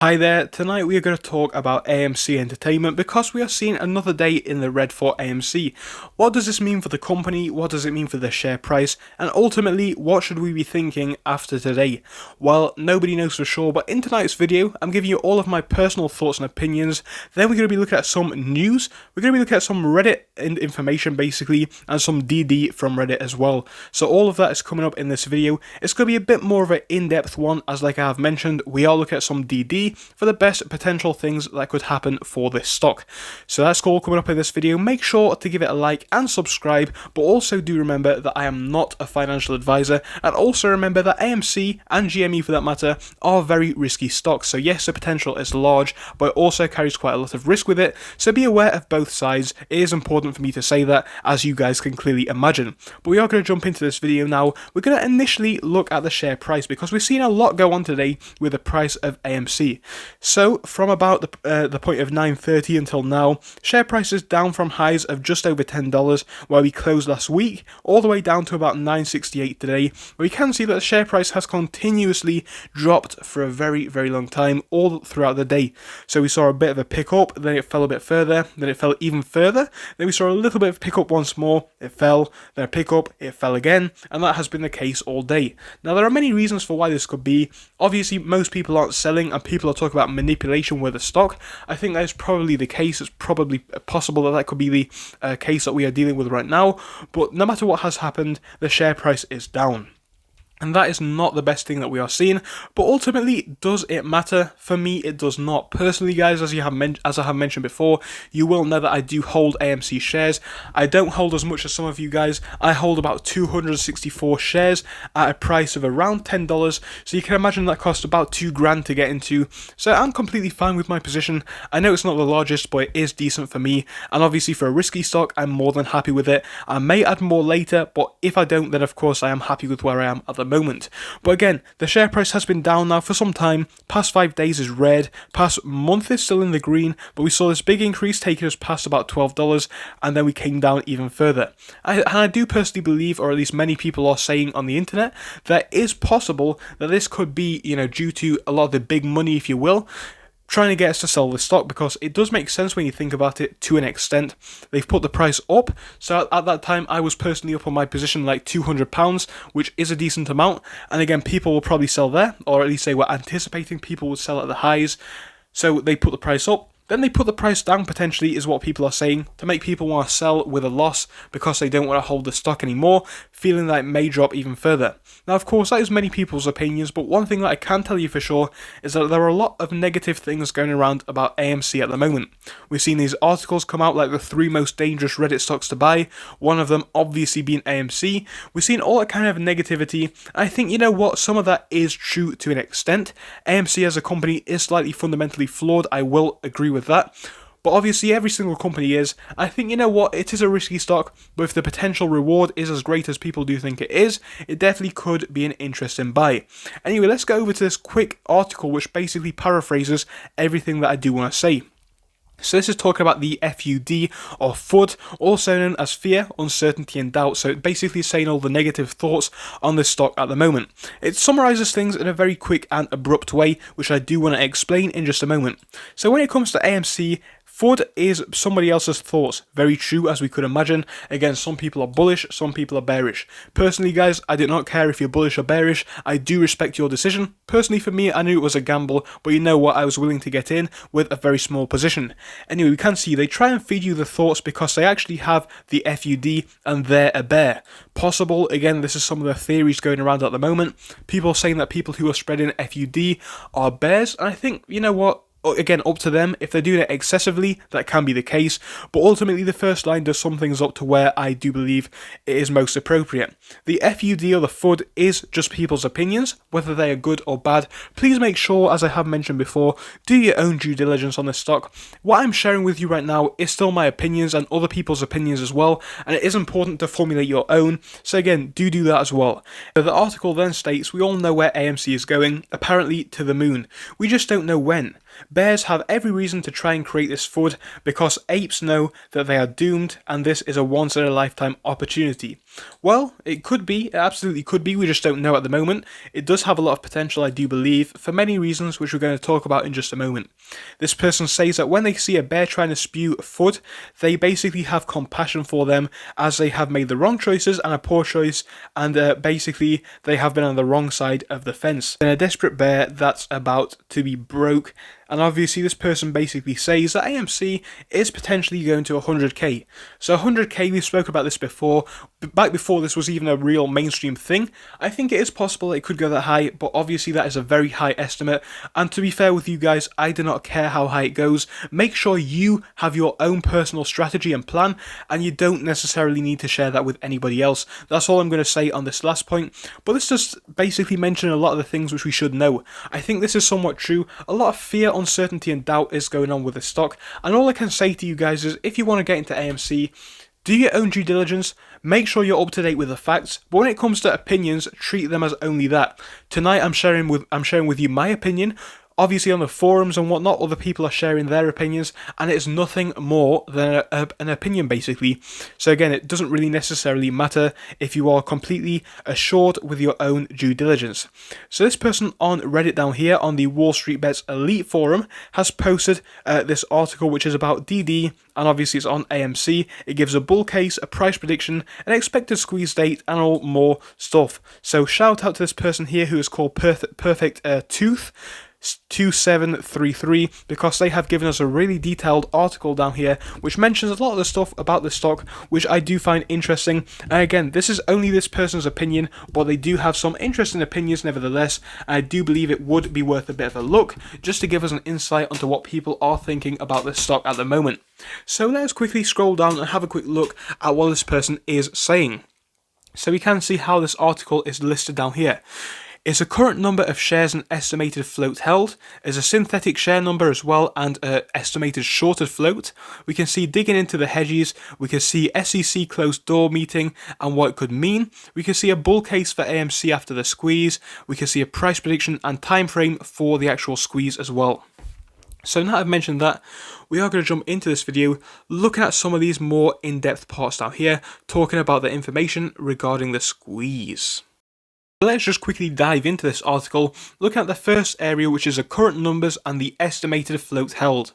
Hi there, tonight we are going to talk about AMC Entertainment because we are seeing another day in the red for AMC. What does this mean for the company? What does it mean for the share price? And ultimately, what should we be thinking after today? Well, nobody knows for sure, but in tonight's video, I'm giving you all of my personal thoughts and opinions. Then we're going to be looking at some news, we're going to be looking at some Reddit information basically, and some DD from Reddit as well. So all of that is coming up in this video. It's going to be a bit more of an in-depth one, as like I have mentioned, we are looking at some DD for the best potential things that could happen for this stock. So that's all coming up in this video. Make sure to give it a like and subscribe, but also do remember that I am not a financial advisor, and also remember that AMC and GME for that matter are very risky stocks. So yes, the potential is large, but it also carries quite a lot of risk with it, so be aware of both sides. It is important for me to say that, as you guys can clearly imagine. But we are going to jump into this video now. We're going to initially look at the share price because we've seen a lot go on today with the price of AMC. So from about the point of 9:30 until now, share price is down from highs of just over $10 where we closed last week, all the way down to about $9.68 today, where we can see that the share price has continuously dropped for a very, very long time, all throughout the day. So we saw a bit of a pick up, then it fell a bit further, then it fell even further, then we saw a little bit of pick up once more, it fell, then a pick up, it fell again, and that has been the case all day. Now there are many reasons for why this could be. Obviously most people aren't selling and people are talking about manipulation with the stock. I think that is probably the case. It's probably possible that that could be the case that we are dealing with right now, but no matter what has happened, the share price is down. And that is not the best thing that we are seeing, but ultimately, does it matter? For me, it does not. Personally, guys, as I have mentioned before, you will know that I do hold AMC shares. I don't hold as much as some of you guys. I hold about 264 shares at a price of around $10, so you can imagine that cost about $2,000 to get into. So I'm completely fine with my position. I know it's not the largest, but it is decent for me, and obviously for a risky stock, I'm more than happy with it. I may add more later, but if I don't, then of course I am happy with where I am at the moment. But again, the share price has been down now for some time. Past 5 days is red, past month is still in the green, but we saw this big increase taking us past about $12, and then we came down even further. And I do personally believe, or at least many people are saying on the internet, that it is possible that this could be, due to a lot of the big money, if you will, trying to get us to sell the stock, because it does make sense when you think about it to an extent. They've put the price up, so at that time I was personally up on my position like £200, which is a decent amount, and again people will probably sell there, or at least they were anticipating people would sell at the highs, so they put the price up. Then they put the price down, potentially, is what people are saying, to make people want to sell with a loss because they don't want to hold the stock anymore, feeling that it may drop even further. Now, of course, that is many people's opinions, but one thing that I can tell you for sure is that there are a lot of negative things going around about AMC at the moment. We've seen these articles come out like the 3 most dangerous Reddit stocks to buy, one of them obviously being AMC. We've seen all that kind of negativity, and I think, you know what, some of that is true to an extent. AMC as a company is slightly fundamentally flawed, I will agree with that, but obviously every single company is. I think, you know what, it is a risky stock, but if the potential reward is as great as people do think it is, it definitely could be an interesting buy. Anyway, let's go over to this quick article which basically paraphrases everything that I do want to say. So this is talking about the FUD, or FUD, also known as fear, uncertainty and doubt. So basically saying all the negative thoughts on this stock at the moment. It summarises things in a very quick and abrupt way, which I do want to explain in just a moment. So when it comes to AMC, FUD is somebody else's thoughts. Very true, as we could imagine. Again, some people are bullish, some people are bearish. Personally, guys, I do not care if you're bullish or bearish. I do respect your decision. Personally, for me, I knew it was a gamble, but you know what? I was willing to get in with a very small position. Anyway, we can see they try and feed you the thoughts because they actually have the FUD and they're a bear. Possible, again, this is some of the theories going around at the moment. People saying that people who are spreading FUD are bears, and I think, you know what? Again, up to them. If they're doing it excessively, that can be the case, but ultimately the first line does sum things up to where I do believe it is most appropriate. The FUD or the FUD is just people's opinions, whether they are good or bad. Please make sure, as I have mentioned before, do your own due diligence on this stock. What I'm sharing with you right now is still my opinions and other people's opinions as well, and it is important to formulate your own, so again, do that as well. So the article then states, we all know where AMC is going, apparently to the moon. We just don't know when. Bears have every reason to try and create this FUD because apes know that they are doomed and this is a once-in-a-lifetime opportunity. Well, it could be, it absolutely could be, we just don't know at the moment. It does have a lot of potential, I do believe, for many reasons which we're going to talk about in just a moment. This person says that when they see a bear trying to spew FUD, they basically have compassion for them as they have made the wrong choices and a poor choice, and basically they have been on the wrong side of the fence. And a desperate bear that's about to be broke. And obviously this person basically says that AMC is potentially going to 100k. So 100k, we spoke about this before, back before this was even a real mainstream thing. I think it is possible it could go that high, but obviously that is a very high estimate. And to be fair with you guys, I do not care how high it goes. Make sure you have your own personal strategy and plan, and you don't necessarily need to share that with anybody else. That's all I'm going to say on this last point. But this just basically mentioned a lot of the things which we should know. I think this is somewhat true. A lot of fear, uncertainty and doubt is going on with the stock, and all I can say to you guys is if you want to get into AMC, do your own due diligence, make sure you're up to date with the facts, but when it comes to opinions, treat them as only that. Tonight I'm sharing with you my opinion. Obviously on the forums and whatnot, other people are sharing their opinions, and it's nothing more than an opinion basically. So again, it doesn't really necessarily matter if you are completely assured with your own due diligence. So this person on Reddit down here on the Wall Street Bets Elite forum has posted this article which is about DD, and obviously it's on AMC. It gives a bull case, a price prediction, an expected squeeze date, and all more stuff. So shout out to this person here who is called Perfect Tooth 2733, because they have given us a really detailed article down here which mentions a lot of the stuff about the stock which I do find interesting. And again, this is only this person's opinion, but they do have some interesting opinions nevertheless, and I do believe it would be worth a bit of a look just to give us an insight onto what people are thinking about this stock at the moment. So let's quickly scroll down and have a quick look at what this person is saying. So we can see how this article is listed down here. It's a current number of shares and estimated float held. There's a synthetic share number as well and estimated shorted float. We can see digging into the hedges. We can see SEC closed door meeting and what it could mean. We can see a bull case for AMC after the squeeze. We can see a price prediction and time frame for the actual squeeze as well. So now I've mentioned that, we are going to jump into this video looking at some of these more in-depth parts down here, talking about the information regarding the squeeze. Let's just quickly dive into this article, looking at the first area, which is the current numbers and the estimated float held.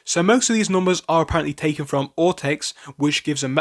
So most of these numbers are apparently taken from Ortex, which gives them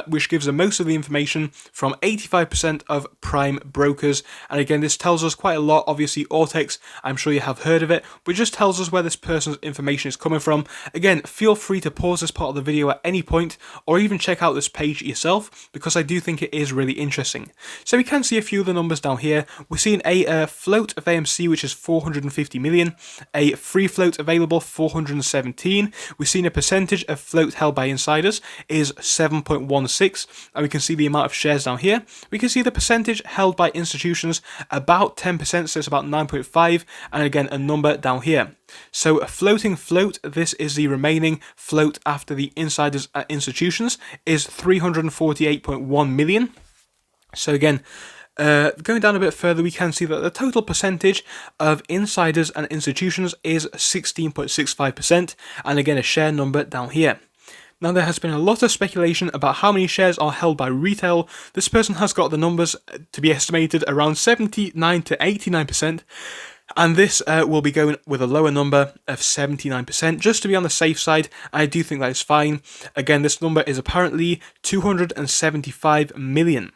most of the information from 85% of prime brokers. And again, this tells us quite a lot. Obviously, Ortex, I'm sure you have heard of it, but it just tells us where this person's information is coming from. Again, feel free to pause this part of the video at any point, or even check out this page yourself, because I do think it is really interesting. So we can see a few of the numbers down here. We're seeing a float of AMC, which is 450 million, a free float available 417. We've seen a percentage of float held by insiders is 7.16, and we can see the amount of shares down here. We can see the percentage held by institutions, about 10%, so it's about 9.5, and again a number down here. So a floating float, this is the remaining float after the insiders at institutions, is 348.1 million. So again, going down a bit further, we can see that the total percentage of insiders and institutions is 16.65%, and again a share number down here. Now, there has been a lot of speculation about how many shares are held by retail. This person has got the numbers to be estimated around 79 to 89%. And this will be going with a lower number of 79%, just to be on the safe side. I do think that is fine. Again, this number is apparently 275 million.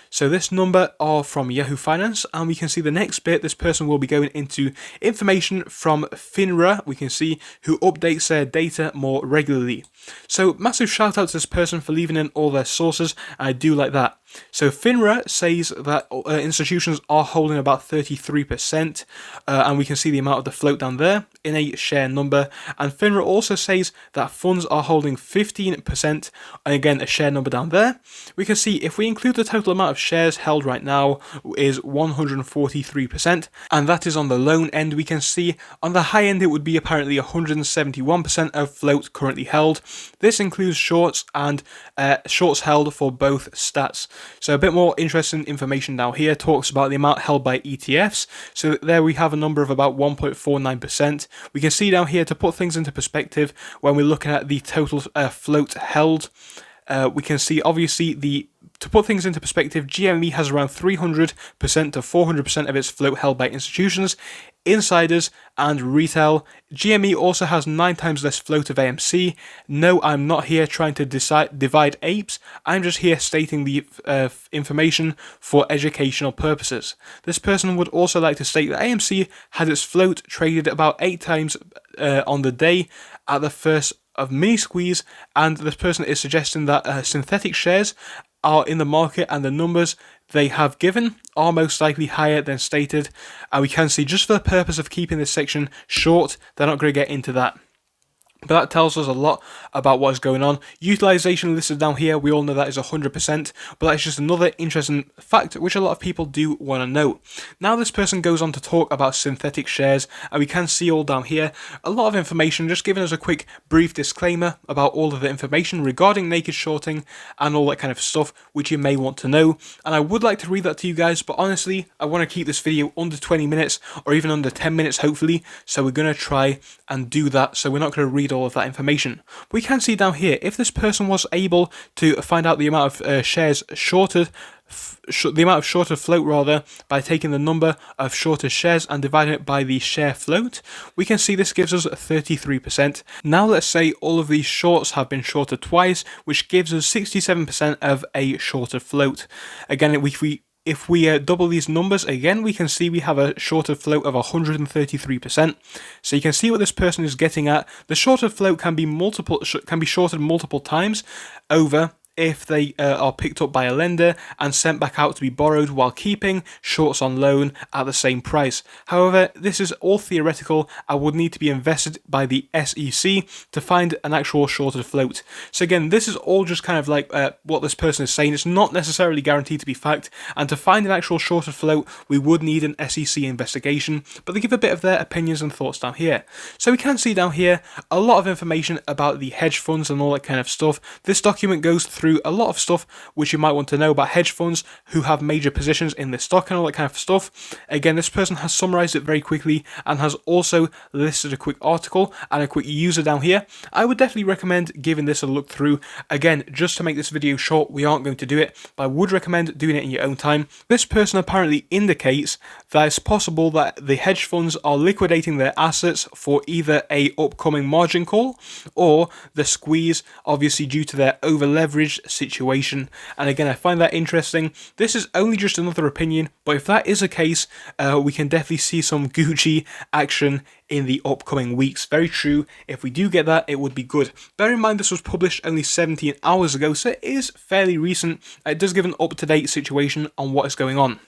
So this number are from Yahoo Finance, and we can see the next bit, this person will be going into information from FINRA, we can see, who updates their data more regularly. So massive shout out to this person for leaving in all their sources, I do like that. So FINRA says that institutions are holding about 33%, and we can see the amount of the float down there in a share number. And FINRA also says that funds are holding 15%, and again a share number down there. We can see if we include the total amount of shares held right now is 143%, and that is on the loan end. We can see on the high end it would be apparently 171% of float currently held. This includes shorts and shorts held for both stats. So a bit more interesting information down here talks about the amount held by ETFs. So there we have a number of about 1.49%. We can see down here, to put things into perspective, when we're looking at the total float held, we can see obviously the to put things into perspective, GME has around 300% to 400% of its float held by institutions, insiders, and retail. GME also has 9 times less float of AMC. No, I'm not here trying to divide apes. I'm just here stating the information for educational purposes. This person would also like to state that AMC had its float traded about 8 times on the day at the first of mini squeeze, and this person is suggesting that synthetic shares are in the market and the numbers they have given are most likely higher than stated. And we can see, just for the purpose of keeping this section short, they're not going to get into that. But that tells us a lot about what is going on. Utilization listed down here, we all know that is 100%, but that's just another interesting fact which a lot of people do want to know. Now this person goes on to talk about synthetic shares, and we can see all down here a lot of information, just giving us a quick brief disclaimer about all of the information regarding naked shorting and all that kind of stuff which you may want to know. And I would like to read that to you guys, but honestly I want to keep this video under 20 minutes or even under 10 minutes hopefully, so we're going to try and do that, so we're not going to read all of that information. We can see down here, if this person was able to find out the amount of shares shorted, the amount of shorted float rather, by taking the number of shorted shares and dividing it by the share float, we can see this gives us 33%. Now let's say all of these shorts have been shorted twice, which gives us 67% of a shorted float. Again, if we double these numbers again, we can see we have a shorted float of 133%. So you can see what this person is getting at. The shorted float can be shorted multiple times over if they are picked up by a lender and sent back out to be borrowed while keeping shorts on loan at the same price. However, this is all theoretical and would need to be invested by the SEC to find an actual shorted float. So again, this is all just kind of like what this person is saying. It's not necessarily guaranteed to be fact, and to find an actual shorted float, we would need an SEC investigation, but they give a bit of their opinions and thoughts down here. So we can see down here a lot of information about the hedge funds and all that kind of stuff. This document goes through a lot of stuff which you might want to know about hedge funds who have major positions in this stock and all that kind of stuff. Again, this person has summarized it very quickly and has also listed a quick article and a quick user down here. I would definitely recommend giving this a look through. Again, just to make this video short, we aren't going to do it, but I would recommend doing it in your own time. This person apparently indicates that it's possible that the hedge funds are liquidating their assets for either a upcoming margin call or the squeeze, obviously due to their over leveraged situation. And again, I find that interesting. This is only just another opinion, but if that is a case, we can definitely see some Gucci action in the upcoming weeks. Very true. If we do get that, it would be good. Bear in mind this was published only 17 hours ago, so it is fairly recent. It does give an up-to-date situation on what is going on.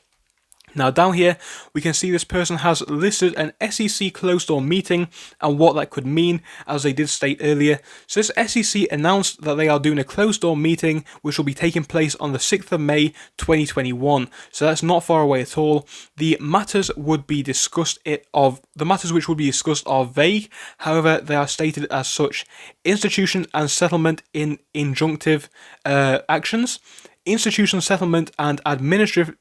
Now down here, we can see this person has listed an SEC closed-door meeting and what that could mean, as they did state earlier. So this SEC announced that they are doing a closed-door meeting which will be taking place on the 6th of May 2021. So that's not far away at all. The matters which would be discussed are vague. However, they are stated as such: institution and settlement in injunctive actions, institution settlement and administrative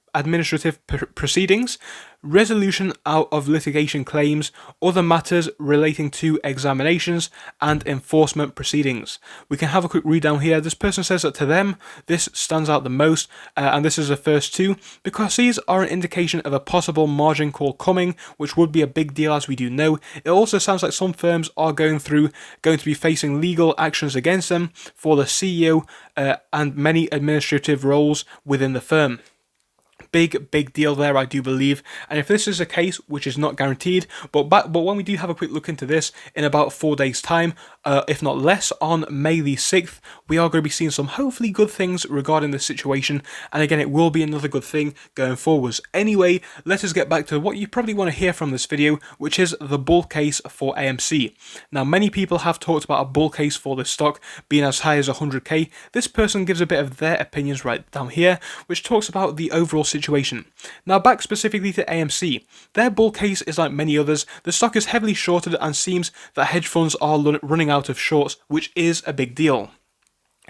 proceedings, resolution out of litigation claims, other matters relating to examinations, and enforcement proceedings. We can have a quick read down here. This person says that to them, this stands out the most, and this is the first two, because these are an indication of a possible margin call coming, which would be a big deal, as we do know. It also sounds like some firms are going to be facing legal actions against them for the CEO and many administrative roles within the firm. Big deal there, I do believe. And if this is a case, which is not guaranteed, but when we do have a quick look into this in about 4 days time, if not less, on May the 6th, we are going to be seeing some hopefully good things regarding this situation, and again, it will be another good thing going forwards. Anyway, let us get back to what you probably want to hear from this video, which is the bull case for AMC. Now, many people have talked about a bull case for this stock being as high as 100k. This person gives a bit of their opinions right down here, which talks about the overall situation. Now, back specifically to AMC, their bull case is like many others. The stock is heavily shorted and seems that hedge funds are running out of shorts, which is a big deal.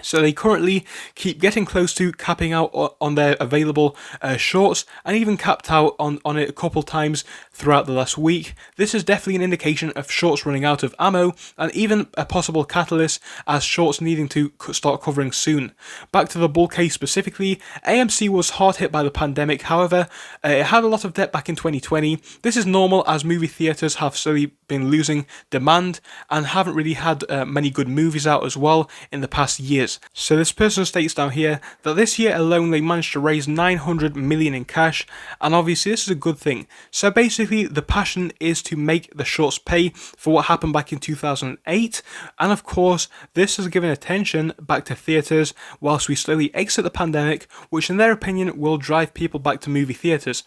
So they currently keep getting close to capping out on their available shorts, and even capped out on it a couple times throughout the last week. This is definitely an indication of shorts running out of ammo, and even a possible catalyst as shorts needing to start covering soon. Back to the bull case specifically, AMC was hard hit by the pandemic. However, it had a lot of debt back in 2020. This is normal as movie theatres have slowly been losing demand and haven't really had many good movies out as well in the past years. So this person states down here that this year alone they managed to raise 900 million in cash, and obviously this is a good thing. So basically the passion is to make the shorts pay for what happened back in 2008, and of course this has given attention back to theatres whilst we slowly exit the pandemic, which in their opinion will drive people back to movie theatres.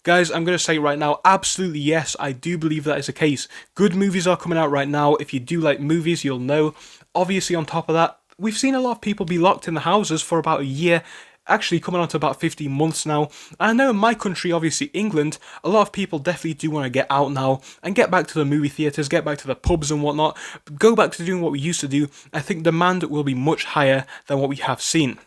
Guys, I'm going to say right now, absolutely yes, I do believe that is the case. Good movies are coming out right now. If you do like movies, you'll know. Obviously on top of that, we've seen a lot of people be locked in the houses for about a year, actually coming on to about 15 months now. And I know in my country, obviously England, a lot of people definitely do want to get out now and get back to the movie theatres, get back to the pubs and whatnot, go back to doing what we used to do. I think demand will be much higher than what we have seen.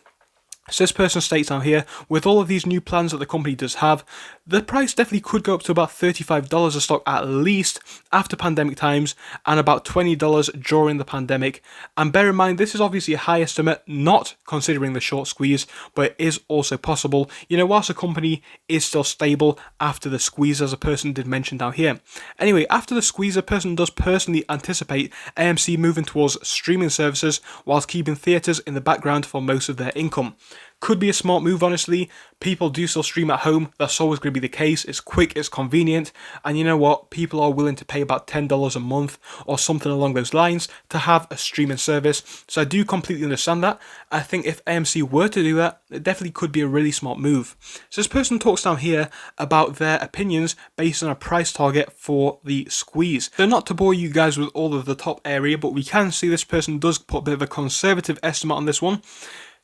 So this person states down here, with all of these new plans that the company does have, the price definitely could go up to about $35 a stock at least after pandemic times, and about $20 during the pandemic. And bear in mind, this is obviously a high estimate, not considering the short squeeze, but it is also possible, you know, whilst the company is still stable after the squeeze, as a person did mention down here. Anyway, after the squeeze, a person does personally anticipate AMC moving towards streaming services whilst keeping theatres in the background for most of their income. Could be a smart move, honestly. People do still stream at home. That's always going to be the case. It's quick, it's convenient, and you know what? People are willing to pay about $10 a month or something along those lines to have a streaming service. So I do completely understand that. I think if AMC were to do that, it definitely could be a really smart move. So this person talks down here about their opinions based on a price target for the squeeze. So not to bore you guys with all of the top area, but we can see this person does put a bit of a conservative estimate on this one,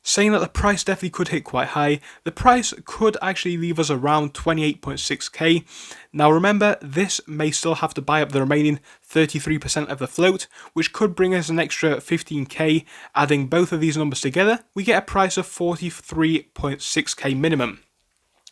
saying that the price definitely could hit quite high. The price could actually leave us around 28.6k. Now remember, this may still have to buy up the remaining 33% of the float, which could bring us an extra 15k. Adding both of these numbers together, we get a price of 43.6k minimum.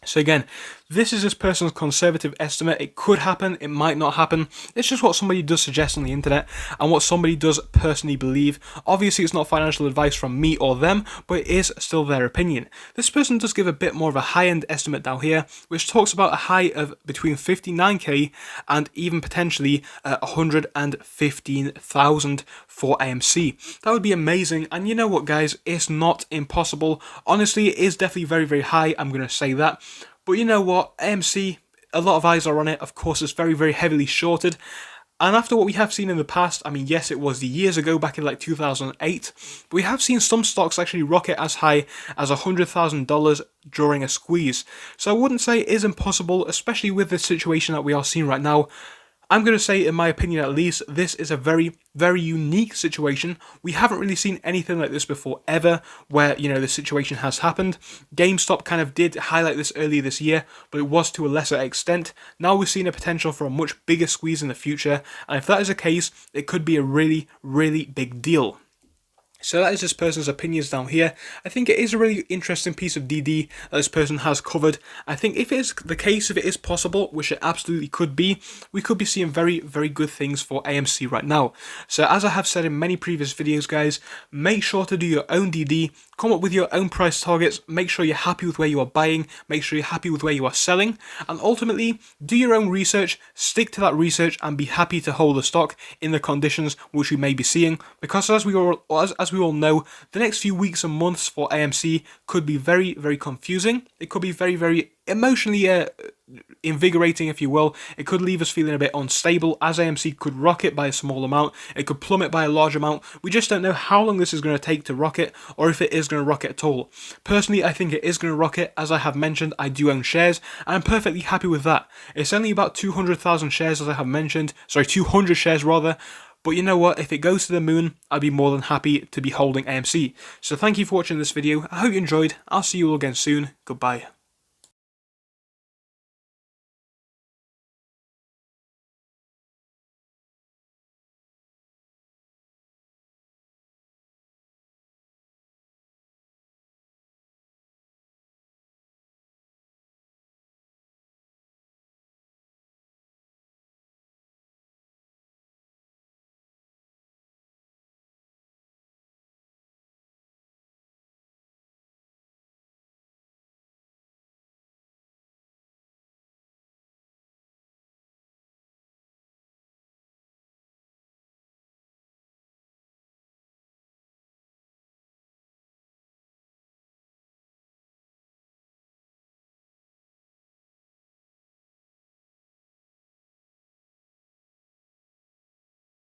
So again, this is this person's conservative estimate. It could happen, it might not happen. It's just what somebody does suggest on the internet and what somebody does personally believe. Obviously, it's not financial advice from me or them, but it is still their opinion. This person does give a bit more of a high-end estimate down here, which talks about a high of between 59k and even potentially 115,000 for AMC. That would be amazing. And you know what, guys? It's not impossible. Honestly, it is definitely very, very high. I'm going to say that. But you know what, AMC, a lot of eyes are on it. Of course, it's very, very heavily shorted. And after what we have seen in the past, I mean, yes, it was the years ago, back in like 2008, but we have seen some stocks actually rocket as high as $100,000 during a squeeze. So I wouldn't say it is impossible, especially with the situation that we are seeing right now. I'm going to say, in my opinion at least, this is a very, very unique situation. We haven't really seen anything like this before ever, where, you know, this situation has happened. GameStop kind of did highlight this earlier this year, but it was to a lesser extent. Now we're seeing a potential for a much bigger squeeze in the future, and if that is the case, it could be a really, really big deal. So that is this person's opinions down here. I think it is a really interesting piece of DD that this person has covered. I think if it is the case, if it is possible, which it absolutely could be, we could be seeing very, very good things for AMC right now. So as I have said in many previous videos, guys, make sure to do your own DD, come up with your own price targets, make sure you're happy with where you are buying, make sure you're happy with where you are selling, and ultimately do your own research, stick to that research, and be happy to hold the stock in the conditions which we may be seeing, because as we all know, the next few weeks and months for AMC could be very, very confusing. It could be very, very emotionally invigorating, if you will. It could leave us feeling a bit unstable, as AMC could rocket by a small amount, it could plummet by a large amount. We just don't know how long this is going to take to rocket, or if it is going to rocket at all. Personally, I think it is going to rocket. As I have mentioned, I do own shares, and I'm perfectly happy with that. It's only about 200,000 shares, as I have mentioned, sorry, 200 shares rather. But you know what, if it goes to the moon, I'd be more than happy to be holding AMC. So thank you for watching this video, I hope you enjoyed, I'll see you all again soon, goodbye.